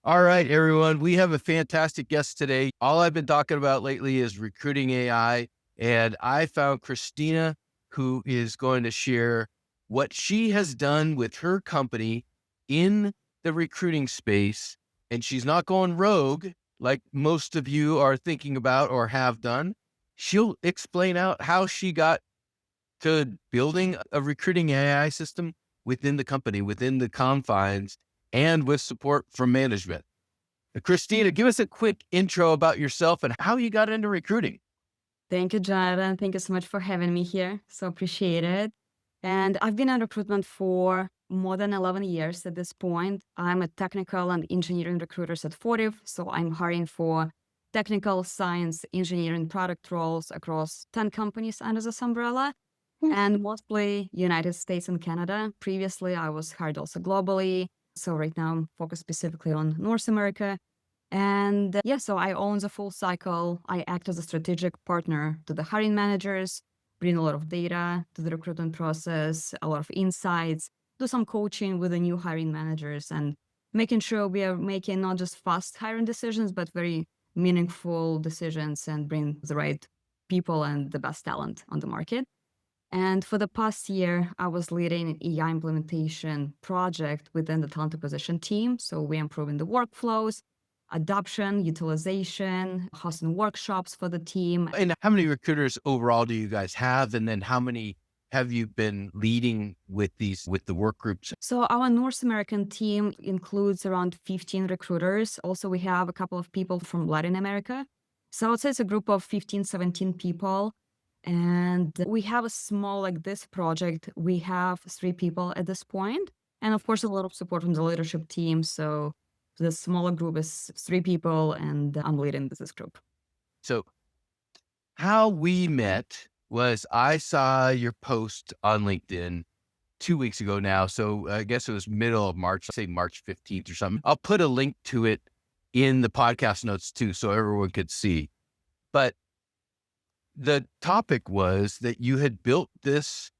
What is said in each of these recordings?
All right, everyone. We have a fantastic guest today. All I've been talking about lately is recruiting AI. And I found Kristina, who is going to share what she has done with her company in the recruiting space. And she's not going rogue like most of you are thinking about or have done. She'll explain out how she got to building a recruiting AI system within the company, within the confines, and with support from management. Kristina, give us a quick intro about yourself and how you got into recruiting. Thank you, Jonathan. Thank you so much for having me here. So appreciate it. And I've been in recruitment for more than 11 years at this point. I'm a technical and engineering recruiter at Fortive. So I'm hiring for technical, science, engineering, product roles across 10 companies under this umbrella, and mostly United States and Canada. Previously, I was hired also globally. So right now I'm focused specifically on North America. And yeah, so I own the full cycle. I act as a strategic partner to the hiring managers, bring a lot of data to the recruitment process, a lot of insights, do some coaching with the new hiring managers, and making sure we are making not just fast hiring decisions, but very meaningful decisions and bring the right people and the best talent on the market. And for the past year, I was leading an AI implementation project within the talent acquisition team. So we're improving the workflows, adoption, utilization, hosting workshops for the team. And how many recruiters overall do you guys have? And then how many have you been leading with with the work groups? So our North American team includes around 15 recruiters. Also, we have a couple of people from Latin America. So I would say it's a group of 15, 17 people. And we have a small, like this project, we have 3 people at this point. And of course, a lot of support from the leadership team. So the smaller group is 3 people, and I'm leading this group. So how we met was I saw your post on LinkedIn 2 weeks ago now. So I guess it was middle of March, say March 15th or something. I'll put a link to it in the podcast notes too, so everyone could see. But the topic was that you had built this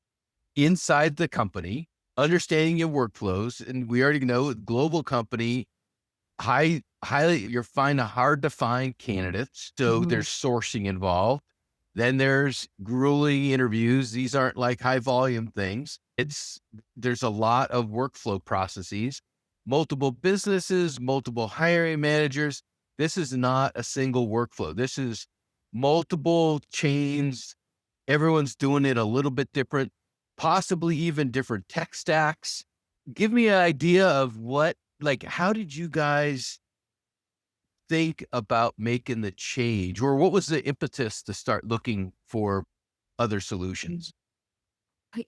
inside the company, understanding your workflows. And we already know global company, highly, you're finding hard to find candidates. So Mhm. there's sourcing involved. Then there's grueling interviews. These aren't like high volume things. There's a lot of workflow processes, multiple businesses, multiple hiring managers. This is not a single workflow. This is multiple chains. Everyone's doing it a little bit different, possibly even different tech stacks. Give me an idea of how did you guys think about making the change, or what was the impetus to start looking for other solutions?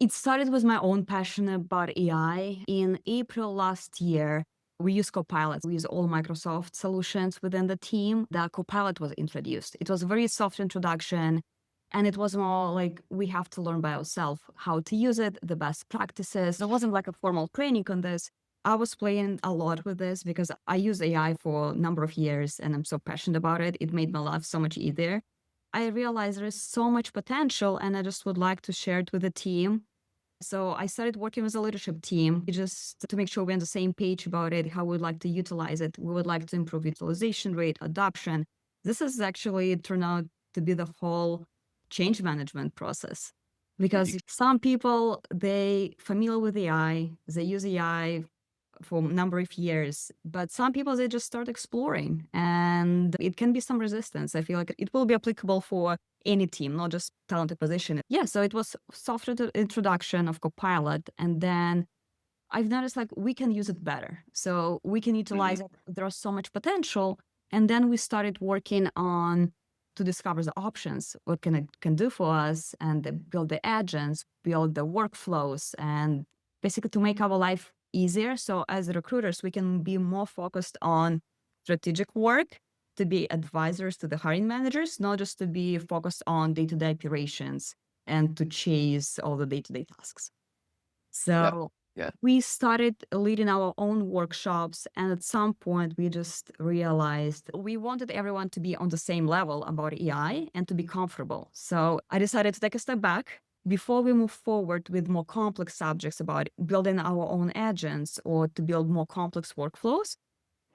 It started with my own passion about AI. In April last year, we use Copilot. We use all Microsoft solutions within the team. The Copilot was introduced. It was a very soft introduction, and it was more like we have to learn by ourselves how to use it, the best practices. There wasn't like a formal training on this. I was playing a lot with this because I use AI for a number of years and I'm so passionate about it. It made my life so much easier. I realized there is so much potential and I just would like to share it with the team. So I started working with a leadership team just to make sure we're on the same page about it, how we'd like to utilize it. We would like to improve utilization rate, adoption. This has actually turned out to be the whole change management process. Because some people, they familiar with AI, they use AI for a number of years, but some people, they just start exploring and it can be some resistance. I feel like it will be applicable for any team, not just talent acquisition. Yeah, so it was soft introduction of Copilot, and then I've noticed like we can use it better. So we can utilize it. There's so much potential. And then we started working on to discover the options, what can it can do for us, and build the agents, build the workflows, and basically to make our life easier. So as recruiters, we can be more focused on strategic work, to be advisors to the hiring managers, not just to be focused on day-to-day operations and to chase all the day-to-day tasks. Yeah. So Yeah. we started leading our own workshops. And at some point, we just realized we wanted everyone to be on the same level about AI and to be comfortable. So I decided to take a step back before we move forward with more complex subjects about building our own agents or to build more complex workflows.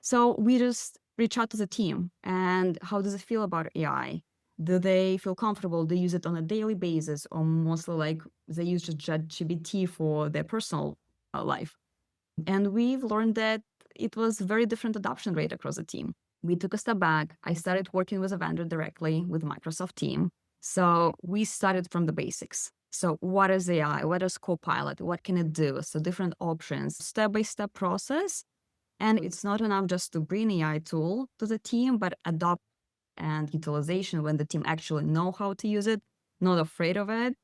So we just reach out to the team and how does it feel about AI? Do they feel comfortable? They use it on a daily basis, or mostly like they use just ChatGPT for their personal life? And we've learned that it was very different adoption rate across the team. We took a step back. I started working with a vendor directly with Microsoft team. So we started from the basics. So what is AI? What is Copilot? What can it do? So different options, step-by-step process. And it's not enough just to bring AI tool to the team, but adopt and utilization when the team actually know how to use it, not afraid of it.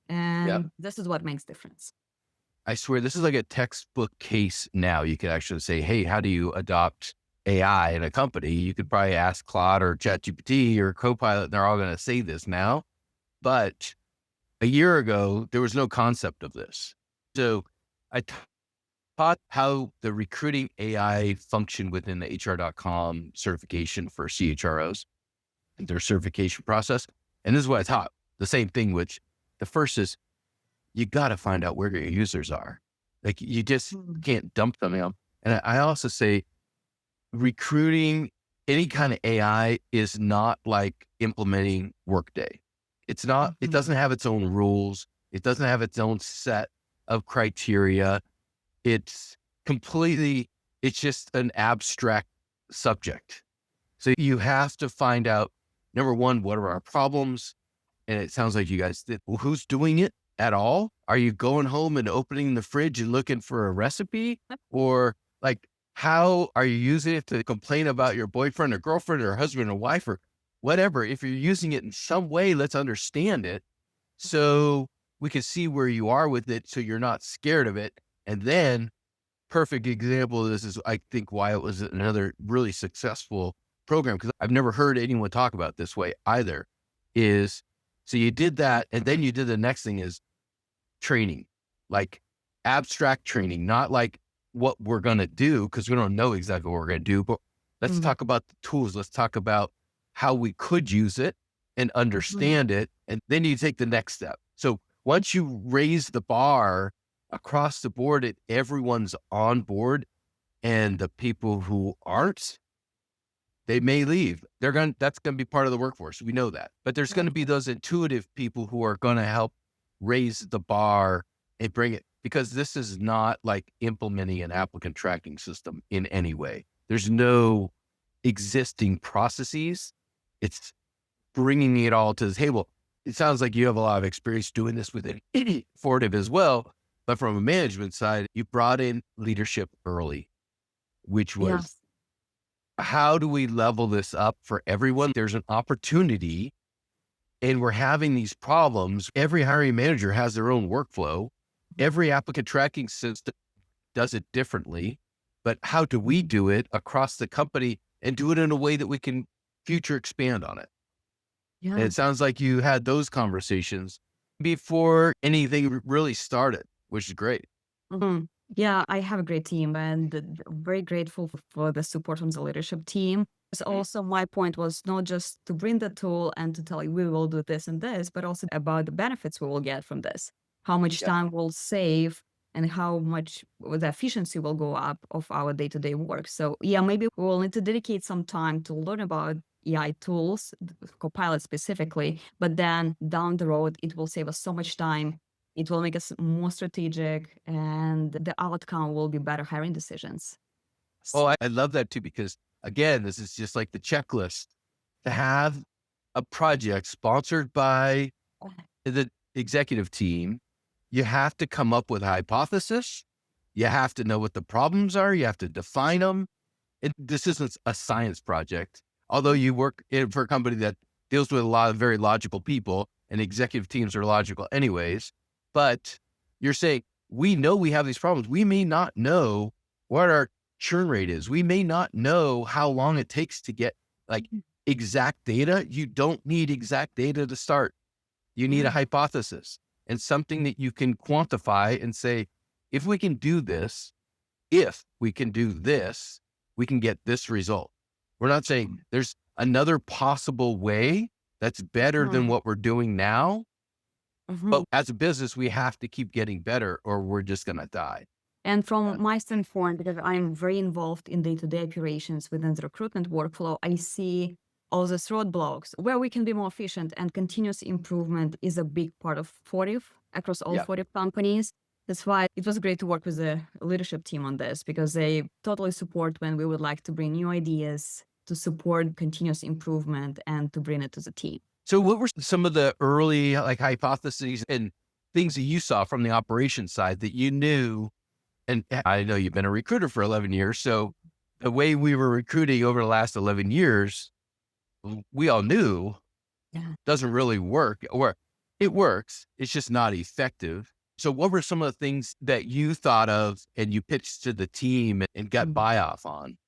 Yeah. And this is what makes difference. I swear this is like a textbook case now. You could actually say, hey, how do you adopt AI in a company? You could probably ask Claude or ChatGPT or Copilot, and they're all going to say this now. But a year ago, there was no concept of this. So I taught how the recruiting AI function within the HR.com certification for CHROs, their certification process. And this is what I taught. The same thing, which the first is you got to find out where your users are. Like you just Mm. can't dump them in. And I also say recruiting any kind of AI is not like implementing Workday. It's not, it Mhm. doesn't have its own rules. It doesn't have its own set of criteria. It's completely, it's just an abstract subject. So you have to find out, number one, what are our problems? And it sounds like you guys did. Well, who's doing it at all? Are you going home and opening the fridge and looking for a recipe? Or like, how are you using it to complain about your boyfriend or girlfriend or husband or wife or whatever? If you're using it in some way, let's understand it so we can see where you are with it so you're not scared of it. And then perfect example of this is, I think, why it was another really successful program, because I've never heard anyone talk about it this way either, is so you did that, and then you did the next thing is training, like abstract training, not like what we're going to do, because we don't know exactly what we're going to do, but let's Mm. talk about the tools. Let's talk about how we could use it and Mhm. understand it. And then you take the next step. So once you raise the bar across the board and everyone's on board, and the people who aren't, they may leave. That's going to be part of the workforce. We know that, but there's going to be those intuitive people who are going to help raise the bar and bring it, because this is not like implementing an applicant tracking system in any way. There's no existing processes. It's bringing it all to the table. It sounds like you have a lot of experience doing this within Fortive as well, but from a management side, you brought in leadership early, which was, Yes. how do we level this up for everyone? There's an opportunity and we're having these problems. Every hiring manager has their own workflow. Every applicant tracking system does it differently, but how do we do it across the company and do it in a way that we can future expand on it? And it Yes. sounds like you had those conversations before anything really started, which is great. Mhm. Yeah, I have a great team and very grateful for the support from the leadership team. So also, my point was not just to bring the tool and to tell you we will do this and this, but also about the benefits we will get from this, how much Yeah. time we'll save, and how much the efficiency will go up of our day-to-day work. So yeah, maybe we will need to dedicate some time to learn about AI tools, Copilot specifically, but then down the road, it will save us so much time, it will make us more strategic, and the outcome will be better hiring decisions. Oh, I love that too, because again, this is just like the checklist to have a project sponsored by the executive team. You have to come up with a hypothesis. You have to know what the problems are. You have to define them. This isn't a science project, although you work for a company that deals with a lot of very logical people, and executive teams are logical anyways. But you're saying, we know we have these problems. We may not know what our churn rate is. We may not know how long it takes to get like exact data. You don't need exact data to start. You need a Yeah. hypothesis and something that you can quantify and say, if we can do this, if we can do this, we can get this result. We're not saying there's another possible way that's better than Mhm. what we're doing now, Mhm. but as a business, we have to keep getting better or we're just going to die. And from my standpoint, because I'm very involved in day-to-day operations within the recruitment workflow, I see all these roadblocks where we can be more efficient, and continuous improvement is a big part of Fortive across all Yeah. Fortive companies. That's why it was great to work with the leadership team on this, because they totally support when we would like to bring new ideas to support continuous improvement and to bring it to the team. So what were some of the early like hypotheses and things that you saw from the operations side that you knew? And I know you've been a recruiter for 11 years. So the way we were recruiting over the last 11 years, we all knew Yeah. doesn't really work, or it works. It's just not effective. So what were some of the things that you thought of and you pitched to the team and got buy off on?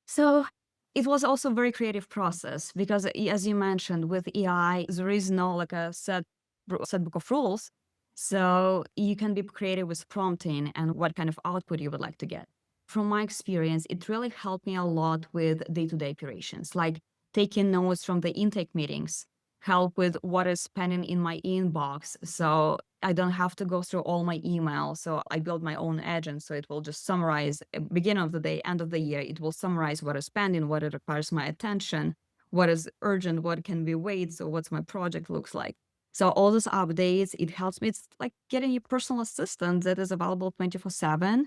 So it was also a very creative process because, as you mentioned, with AI, there is no like a set book of rules. So you can be creative with prompting and what kind of output you would like to get. From my experience, it really helped me a lot with day-to-day operations, like taking notes from the intake meetings, help with what is pending in my inbox. So I don't have to go through all my emails. So I built my own agent. So it will just summarize beginning of the day, end of the year. It will summarize what is pending, what it requires my attention, what is urgent, what can be wait. So what's my project looks like. So all those updates, it helps me. It's like getting a personal assistant that is available 24/7.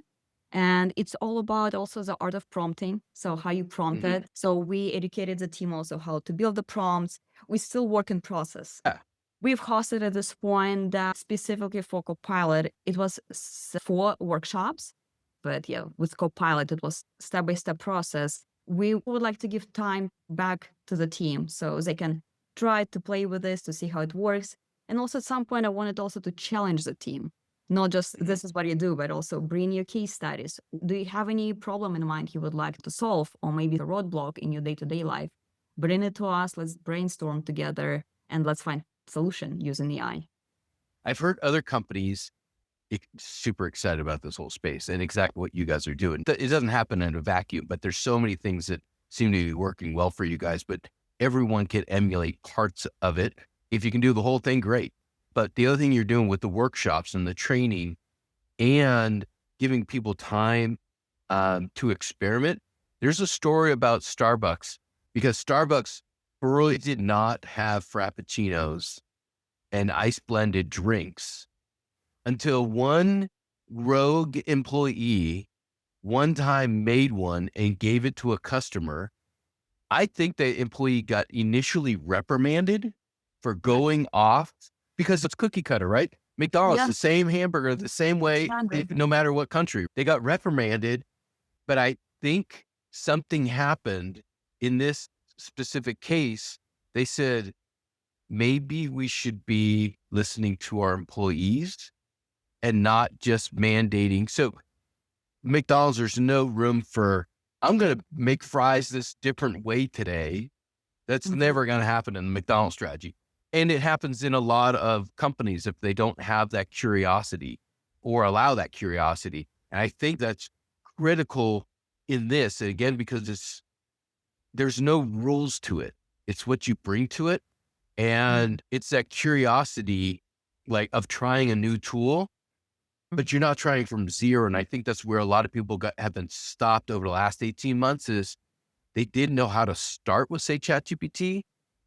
And it's all about also the art of prompting. So how you prompt Mhm. it. So we educated the team also how to build the prompts. We still work in process. Yeah. We've hosted at this point specifically for Copilot. It was 4 workshops, but yeah, with Copilot, it was step-by-step process. We would like to give time back to the team so they can try to play with this to see how it works. And also at some point, I wanted also to challenge the team, not just this is what you do, but also bring your case studies. Do you have any problem in mind you would like to solve, or maybe a roadblock in your day-to-day life? Bring it to us. Let's brainstorm together and let's find solution using AI. I've heard other companies super excited about this whole space and exactly what you guys are doing. It doesn't happen in a vacuum, but there's so many things that seem to be working well for you guys, but everyone can emulate parts of it. If you can do the whole thing, great. But the other thing you're doing with the workshops and the training and giving people time to experiment. There's a story about Starbucks because Starbucks really did not have Frappuccinos and ice blended drinks until one rogue employee one time made one and gave it to a customer. I think the employee got initially reprimanded for going off because it's cookie cutter, right? McDonald's, Yeah. the same hamburger, the same way, no matter what country. They got reprimanded, but I think something happened in this specific case. They said, maybe we should be listening to our employees and not just mandating. So McDonald's, there's no room for, I'm going to make fries this different way today. That's Mhm. never going to happen in the McDonald's strategy. And it happens in a lot of companies if they don't have that curiosity or allow that curiosity. And I think that's critical in this, again, because there's no rules to it. It's what you bring to it. And it's that curiosity, like of trying a new tool, but you're not trying from zero. And I think that's where a lot of people have been stopped over the last 18 months is they didn't know how to start with, say, ChatGPT,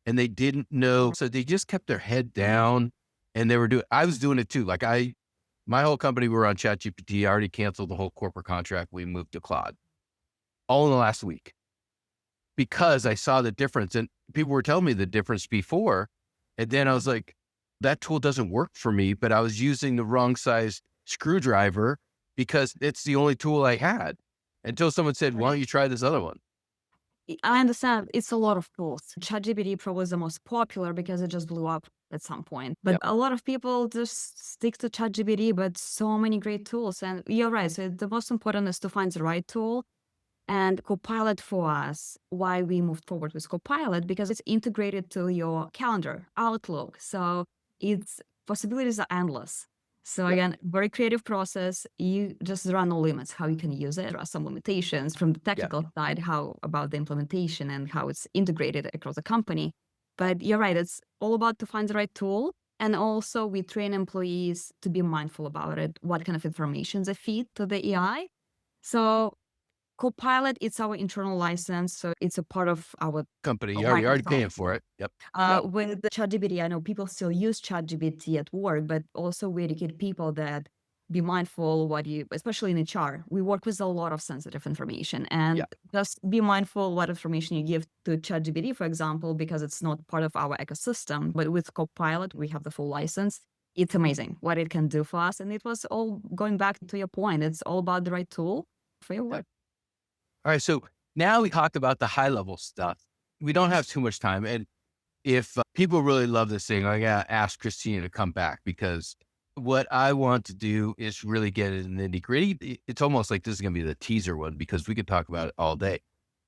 and they didn't know. So they just kept their head down and they were I was doing it too. Like my whole company, we were on ChatGPT. I already canceled the whole corporate contract. We moved to Claude all in the last week because I saw the difference and people were telling me the difference before. And then I was like, that tool doesn't work for me, but I was using the wrong size screwdriver because it's the only tool I had until someone said, why don't you try this other one? I understand it's a lot of tools. ChatGPT probably is the most popular because it just blew up at some point. But Yep. a lot of people just stick to ChatGPT, but so many great tools. And you're right. So the most important is to find the right tool. And Copilot for us, why we moved forward with Copilot, because it's integrated to your calendar, Outlook. So its possibilities are endless. So Yep. again, very creative process. You just there are no limits how you can use it. There are some limitations from the Yep. technical side, how about the implementation and how it's integrated across the company. But you're right, it's all about to find the right tool And also we train employees to be mindful about it, what kind of information they feed to the AI. So Copilot, it's our internal license. So it's a part of our Company, you're already Microsoft. paying for it. Yep. Yep. With the ChatGPT, I know people still use ChatGPT at work, but also we educate people that be mindful especially in HR, we work with a lot of sensitive information, Yeah. and just be mindful what information you give to ChatGPT, for example, because it's not part of our ecosystem. But with Copilot, we have the full license. It's amazing what it can do for us. And it was all going back to your point. It's all about the right tool for your work. All right. So now we talked about the high level stuff. We don't have too much time. And if people really love this thing, I got to ask Kristina to come back, because what I want to do is really get in the nitty gritty. It's almost like this is going to be the teaser one, because we could talk about it all day.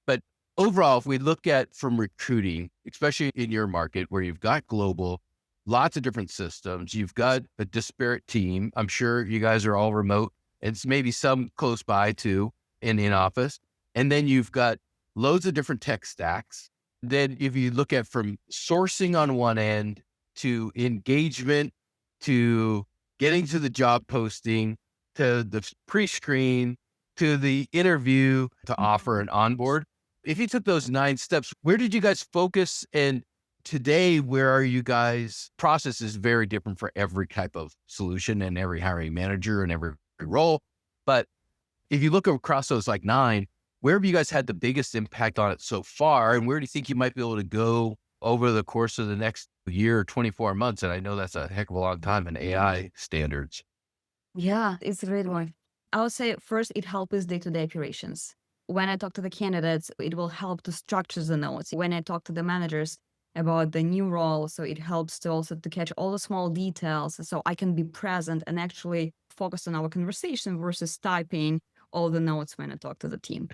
But overall, if we look at from recruiting, especially in your market where you've got global, lots of different systems, you've got a disparate team. I'm sure you guys are all remote. It's maybe some close by too in office. And then you've got loads of different tech stacks. Then if you look at from sourcing on one end to engagement, to getting to the job posting, to the pre-screen, to the interview, to offer an onboard. If you took those 9 steps, where did you guys focus? And today, where are you guys? Process is very different for every type of solution and every hiring manager and every role. But if you look across those like 9, where have you guys had the biggest impact on it so far? And where do you think you might be able to go over the course of the next year or 24 months? And I know that's a heck of a long time in AI standards. Yeah, it's a great one. I would say first, it helps with day-to-day operations. When I talk to the candidates, it will help to structure the notes. When I talk to the managers about the new role, so it helps to also to catch all the small details, so I can be present and actually focus on our conversation versus typing all the notes when I talk to the team.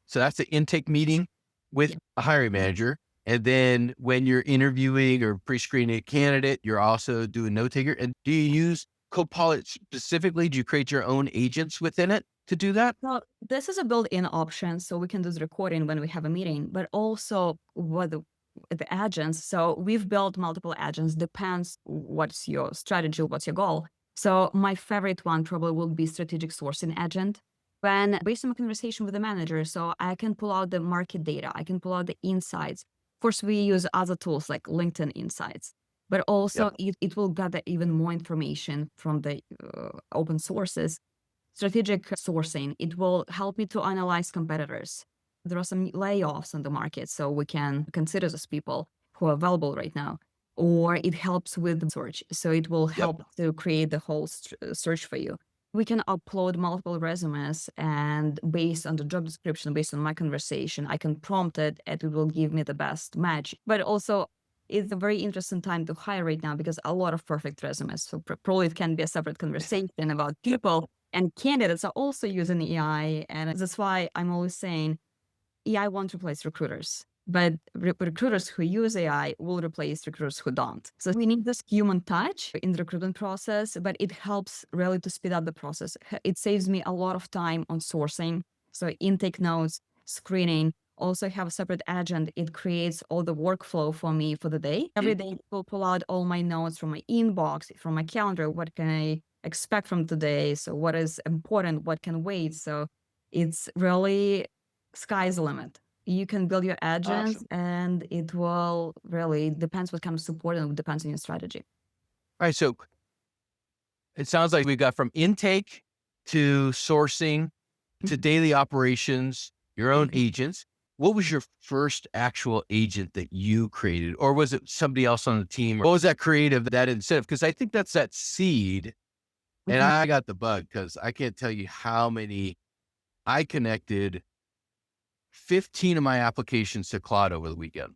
So that's the intake meeting with Yeah. a hiring manager. And then when you're interviewing or pre-screening a candidate, you're also doing note taker. And do you use Copilot specifically? Do you create your own agents within it to do that? Well, this is a built-in option, so we can do the recording when we have a meeting, but also what the agents. So we've built multiple agents, depends what's your strategy, what's your goal. So my favorite one probably will be strategic sourcing agent. When based on a conversation with the manager, so I can pull out the market data, I can pull out the insights. Of course, we use other tools like LinkedIn Insights, but also Yep. it will gather even more information from the open sources. Strategic sourcing, it will help me to analyze competitors. There are some layoffs on the market, so we can consider those people who are available right now. Or it helps with search, so it will Yep. help to create the whole search for you. We can upload multiple resumes, and based on the job description, based on my conversation, I can prompt it and it will give me the best match. But also, it's a very interesting time to hire right now because a lot of perfect resumes. So probably it can be a separate conversation about people, and candidates are also using AI. And that's why I'm always saying AI won't replace recruiters, but recruiters who use AI will replace recruiters who don't. So we need this human touch in the recruitment process, but it helps really to speed up the process. It saves me a lot of time on sourcing. So intake notes, screening, also have a separate agent. It creates all the workflow for me for the day. Every day it will pull out all my notes from my inbox, from my calendar. What can I expect from today? So what is important? What can wait? So it's really sky's the limit. You can build your agents, Awesome. and it will really depends what kind of support, and it depends on your strategy. All right. So it sounds like we've got from intake to sourcing to daily operations, your own agents. What was your first actual agent that you created? Or was it somebody else on the team? What was that creative, that incentive? Because I think that's that seed. And Mhm. I got the bug, because I can't tell you how many I connected 15 of my applications to Claude over the weekend.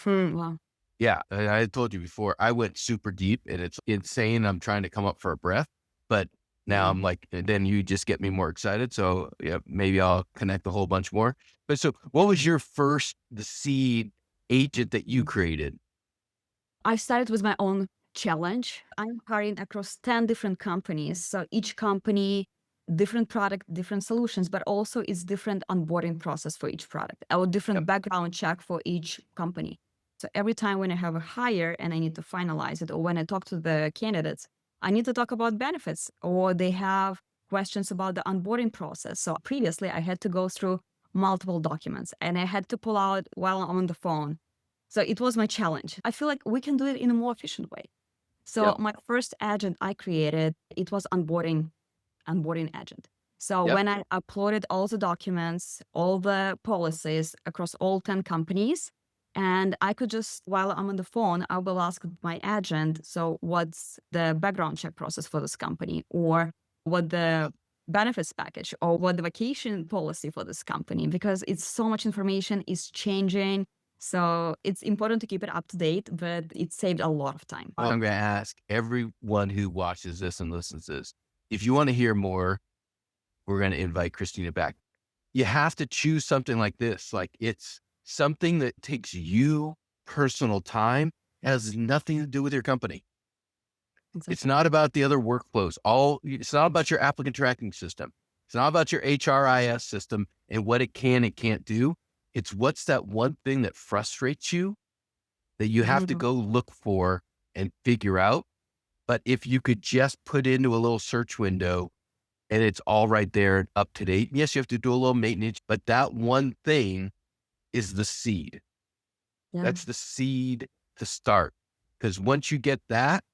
Wow. Yeah, I told you before, I went super deep and it's insane. I'm trying to come up for a breath, but now I'm like, and then you just get me more excited. So yeah, maybe I'll connect a whole bunch more. But so what was your the seed agent that you created? I started with my own challenge. I'm hiring across 10 different companies. So each company, different product, different solutions, but also it's different onboarding process for each product, or different Yep. background check for each company. So every time when I have a hire and I need to finalize it, or when I talk to the candidates, I need to talk about benefits, or they have questions about the onboarding process. So previously I had to go through multiple documents and I had to pull out while I'm on the phone. So it was my challenge. I feel like we can do it in a more efficient way. So Yep. my first agent I created, it was onboarding agent. So Yep. when I uploaded all the documents, all the policies across all 10 companies, and I could just, while I'm on the phone, I will ask my agent, so what's the background check process for this company, or what the benefits package, or what the vacation policy for this company, because it's so much information is changing. So it's important to keep it up to date, but it saved a lot of time. I'm going to ask everyone who watches this and listens to this, if you want to hear more, we're going to invite Kristina back. You have to choose something like this. Like, it's something that takes you personal time, has nothing to do with your company. It's Exactly. not about the other workflows. It's not about your applicant tracking system. It's not about your HRIS system and what it can and can't do. It's what's that one thing that frustrates you that you have to Mhm. go look for and figure out. But if you could just put into a little search window and it's all right there and up to date. Yes, you have to do a little maintenance, but that one thing is the seed. Yeah. That's the seed to start. Because once you get that,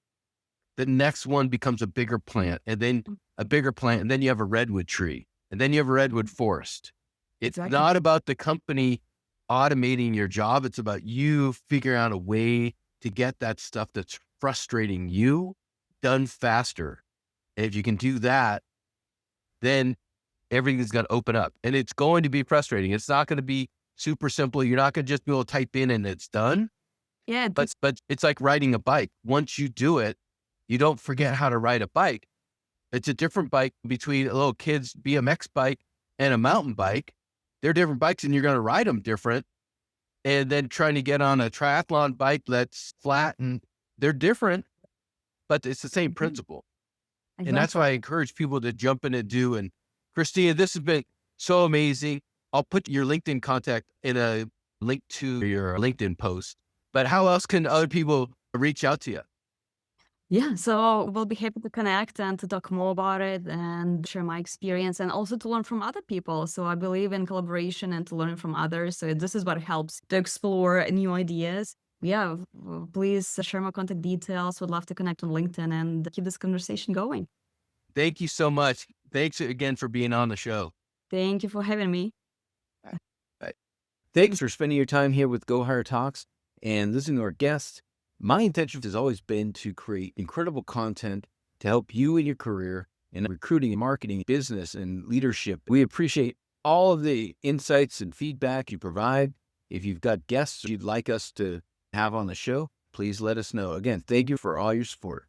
the next one becomes a bigger plant, and then a bigger plant, and then you have a redwood tree, and then you have a redwood forest. It's Exactly. not about the company automating your job. It's about you figuring out a way to get that stuff that's frustrating you done faster. And if you can do that, then everything's going to open up, and it's going to be frustrating. It's not going to be super simple. You're not going to just be able to type in and it's done. Yeah, But it's like riding a bike. Once you do it, you don't forget how to ride a bike. It's a different bike between a little kid's BMX bike and a mountain bike. They're different bikes and you're going to ride them different. And then trying to get on a triathlon bike that's flat, and they're different, but it's the same Mhm. principle. And that's Exactly. why I encourage people to jump in and do. And Kristina, this has been so amazing. I'll put your LinkedIn contact in a link to your LinkedIn post, but how else can other people reach out to you? Yeah, so we'll be happy to connect and to talk more about it and share my experience and also to learn from other people. So I believe in collaboration and to learn from others. So this is what helps to explore new ideas. Yeah, please share my contact details. Would love to connect on LinkedIn and keep this conversation going. Thank you so much. Thanks again for being on the show. Thank you for having me. Bye. Thanks for spending your time here with GoHire Talks and listening to our guests. My intention has always been to create incredible content to help you in your career in recruiting, marketing, business, and leadership. We appreciate all of the insights and feedback you provide. If you've got guests you'd like us to have on the show, please let us know. Again, thank you for all your support.